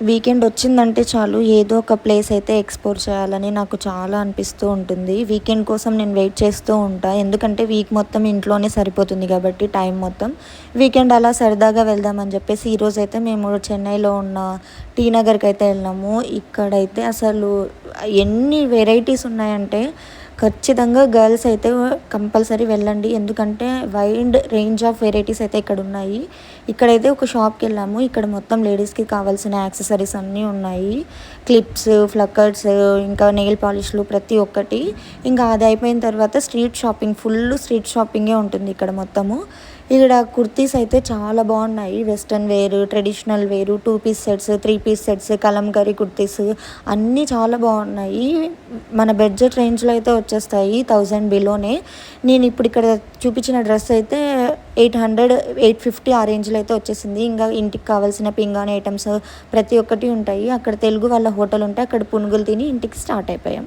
Weekend వచ్చిందంటే చాలు ఏదో ఒక ప్లేస్ అయితే ఎక్స్‌ప్లోర్ చేయాలని నాకు చాలా అనిపిస్తూ ఉంటుంది. వీకెండ్ కోసం నేను వెయిట్ చేస్తూ ఉంటా. ఎందుకంటే వీక్ మొత్తం ఇంట్లోనే సరిపోతుంది కాబట్టి టైం మొత్తం. వీకెండ్ అలా సరదాగా వెళ్దామని చెప్పేసి ఈరోజైతే మేము చెన్నైలో ఉన్న టీ నగర్‌కైతే వెళ్ళాము. ఇక్కడైతే అసలు ఎన్ని వెరైటీస్ ఉన్నాయంటే ఖచ్చితంగా గర్ల్స్ అయితే కంపల్సరీ వెళ్ళండి. ఎందుకంటే వైడ్ రేంజ్ ఆఫ్ వెరైటీస్ అయితే ఇక్కడ ఉన్నాయి. ఇక్కడైతే ఒక షాప్‌కి వెళ్ళాము. ఇక్కడ మొత్తం లేడీస్‌కి కావాల్సిన యాక్సెసరీస్ అన్నీ ఉన్నాయి. క్లిప్స్, ఫ్లక్కర్స్, ఇంకా నెయిల్ పాలిష్‌లు ప్రతి ఒక్కటి. ఇంకా అది అయిపోయిన తర్వాత స్ట్రీట్ షాపింగ్, ఫుల్ స్ట్రీట్ షాపింగే ఉంటుంది ఇక్కడ మొత్తము. ఇక్కడ కుర్తీస్ అయితే చాలా బాగున్నాయి. Western wear, traditional wear, 2 piece sets, 3 piece sets, Kalamkari kurtis అన్నీ చాలా బాగున్నాయి. మన బడ్జెట్ రేంజ్లో అయితే వచ్చేస్తాయి 1000 బిలోనే. నేను ఇప్పుడు ఇక్కడ చూపించిన డ్రెస్ అయితే 800, 850 ఆ రేంజ్లో అయితే వచ్చేసింది. ఇంకా ఇంటికి కావాల్సిన పింగాణి ఐటమ్స్ ప్రతి ఒక్కటి ఉంటాయి. అక్కడ తెలుగు వాళ్ళ హోటల్ ఉంటే అక్కడ పునుగులు తిని ఇంటికి స్టార్ట్ అయిపోయాం.